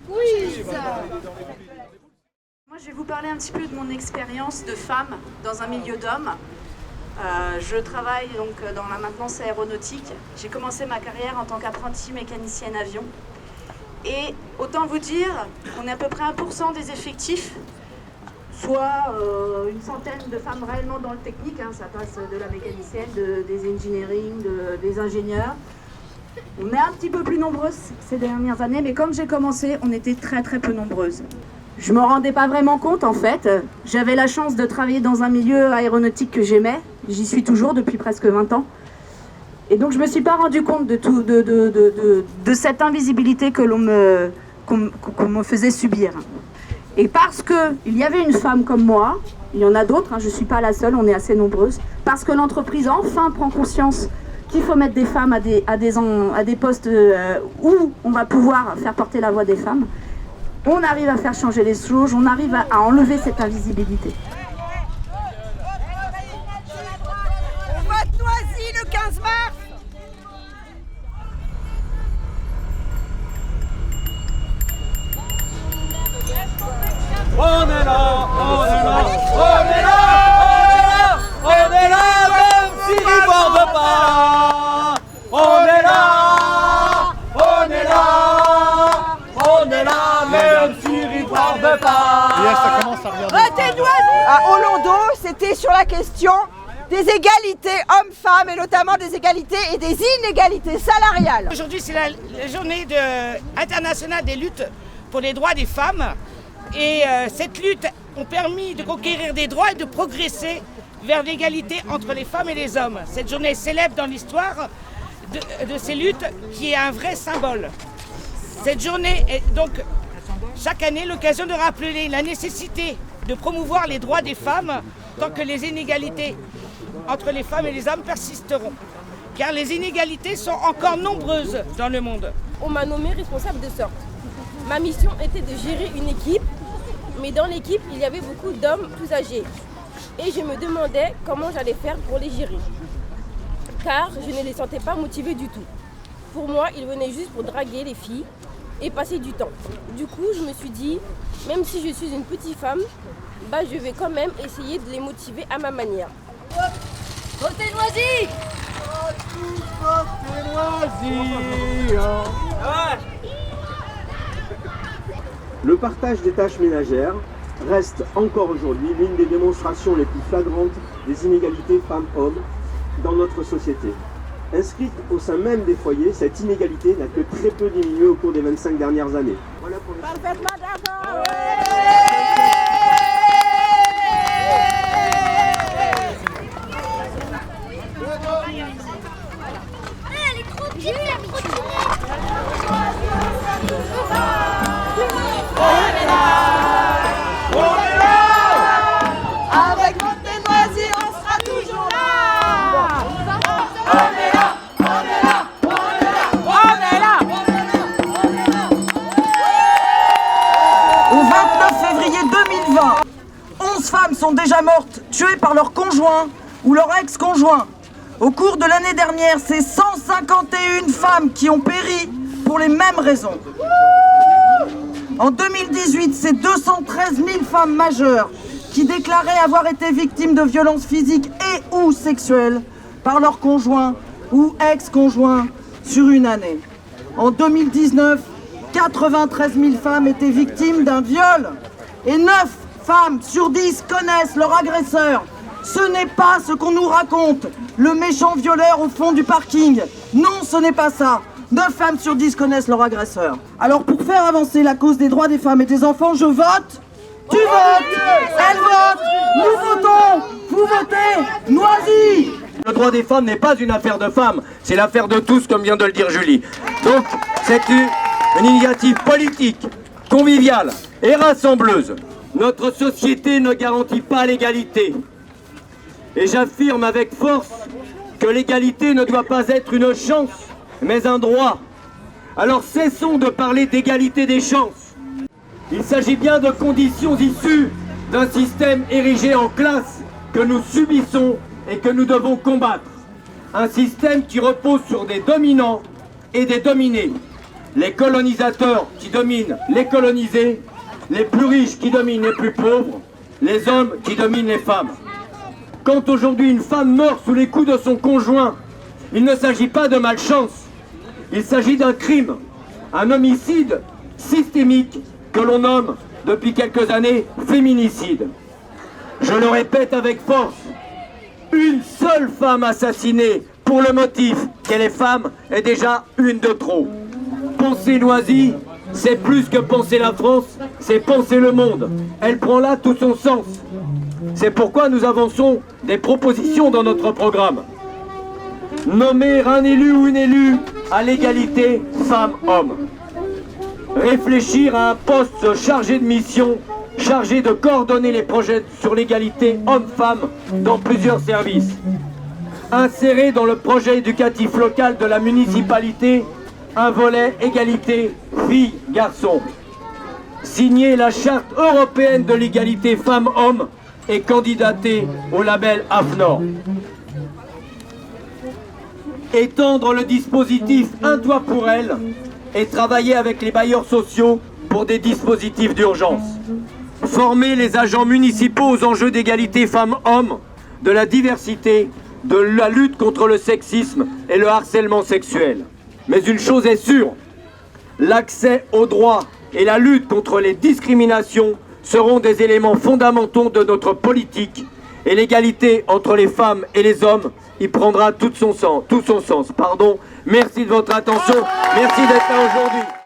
quiz. Moi, je vais vous parler un petit peu de mon expérience de femme dans un milieu d'hommes. Je travaille donc dans la maintenance aéronautique. J'ai commencé ma carrière en tant qu'apprentie mécanicienne avion. Et autant vous dire qu'on est à peu près 1% des effectifs, soit une centaine de femmes réellement dans le technique, hein, ça passe de la mécanicienne, des engineering, des ingénieurs. On est un petit peu plus nombreuses ces dernières années, mais comme j'ai commencé, on était très très peu nombreuses. Je me rendais pas vraiment compte en fait. J'avais la chance de travailler dans un milieu aéronautique que j'aimais. J'y suis toujours depuis presque 20 ans. Et donc je me suis pas rendu compte de cette invisibilité qu'on me faisait subir. Et parce qu'il y avait une femme comme moi, il y en a d'autres, hein, je ne suis pas la seule, on est assez nombreuses, parce que l'entreprise enfin prend conscience qu'il faut mettre des femmes à des postes où on va pouvoir faire porter la voix des femmes, on arrive à faire changer les choses, on arrive à enlever cette invisibilité. On vote Noisy le 15 mars. On est là, on est là, on est là, on est là, même s'il ne borde pas. On est là, on est là, on est là, même s'il ne borde pas. Ça commence à regarder. À Hollando, c'était sur la question des égalités hommes-femmes et notamment des égalités et des inégalités salariales. Aujourd'hui, c'est la journée internationale des luttes pour les droits des femmes. Et cette lutte a permis de conquérir des droits et de progresser vers l'égalité entre les femmes et les hommes. Cette journée célèbre dans l'histoire de ces luttes qui est un vrai symbole. Cette journée est donc chaque année l'occasion de rappeler la nécessité de promouvoir les droits des femmes tant que les inégalités entre les femmes et les hommes persisteront. Car les inégalités sont encore nombreuses dans le monde. On m'a nommée responsable de sorte. Ma mission était de gérer une équipe, mais dans l'équipe, il y avait beaucoup d'hommes plus âgés. Et je me demandais comment j'allais faire pour les gérer. Car je ne les sentais pas motivés du tout. Pour moi, ils venaient juste pour draguer les filles et passer du temps. Du coup, je me suis dit, même si je suis une petite femme, je vais quand même essayer de les motiver à ma manière. Votez Noisy! Le partage des tâches ménagères reste encore aujourd'hui l'une des démonstrations les plus flagrantes des inégalités femmes-hommes dans notre société. Inscrite au sein même des foyers, cette inégalité n'a que très peu diminué au cours des 25 dernières années. Voilà pour les... Parfaitement d'accord. Elle est trop petite, la trottinette. On est là, avec Montée Noisy, on sera toujours là. On est là, on est là, on est là, on est là. Au 29 février 2020, 11 femmes sont déjà mortes, tuées par leur conjoint ou leur ex-conjoint. Au cours de l'année dernière, c'est 151 femmes qui ont péri pour les mêmes raisons. En 2018, c'est 213 000 femmes majeures qui déclaraient avoir été victimes de violences physiques et ou sexuelles par leur conjoint ou ex-conjoint sur une année. En 2019, 93 000 femmes étaient victimes d'un viol et 9 femmes sur 10 connaissent leur agresseur. Ce n'est pas ce qu'on nous raconte, le méchant violeur au fond du parking. Non, ce n'est pas ça. 9 femmes sur 10 connaissent leur agresseur. Alors pour faire avancer la cause des droits des femmes et des enfants, je vote, tu votes, elle vote, nous votons, vous votez, Noisy. Le droit des femmes n'est pas une affaire de femmes, c'est l'affaire de tous, comme vient de le dire Julie. Donc, c'est une initiative politique, conviviale et rassembleuse. Notre société ne garantit pas l'égalité. Et j'affirme avec force que l'égalité ne doit pas être une chance, mais un droit. Alors cessons de parler d'égalité des chances. Il s'agit bien de conditions issues d'un système érigé en classe que nous subissons et que nous devons combattre. Un système qui repose sur des dominants et des dominés. les colonisateurs qui dominent les colonisés, les plus riches qui dominent les plus pauvres, les hommes qui dominent les femmes. Quand aujourd'hui une femme meurt sous les coups de son conjoint, il ne s'agit pas de malchance, il s'agit d'un crime, un homicide systémique que l'on nomme depuis quelques années féminicide. Je le répète avec force, une seule femme assassinée pour le motif qu'elle est femme est déjà une de trop. Penser Noisy, c'est plus que penser la France, c'est penser le monde. Elle prend là tout son sens. C'est pourquoi nous avançons des propositions dans notre programme. Nommer un élu ou une élue à l'égalité femmes-hommes. Réfléchir à un poste chargé de mission, chargé de coordonner les projets sur l'égalité hommes-femmes dans plusieurs services. Insérer dans le projet éducatif local de la municipalité un volet égalité filles-garçons. Signer la charte européenne de l'égalité femmes-hommes et candidater au label AFNOR. Étendre le dispositif Un toit pour elle et travailler avec les bailleurs sociaux pour des dispositifs d'urgence. Former les agents municipaux aux enjeux d'égalité femmes-hommes, de la diversité, de la lutte contre le sexisme et le harcèlement sexuel. Mais une chose est sûre, l'accès aux droits et la lutte contre les discriminations seront des éléments fondamentaux de notre politique et l'égalité entre les femmes et les hommes y prendra tout son sens. Merci de votre attention, merci d'être là aujourd'hui.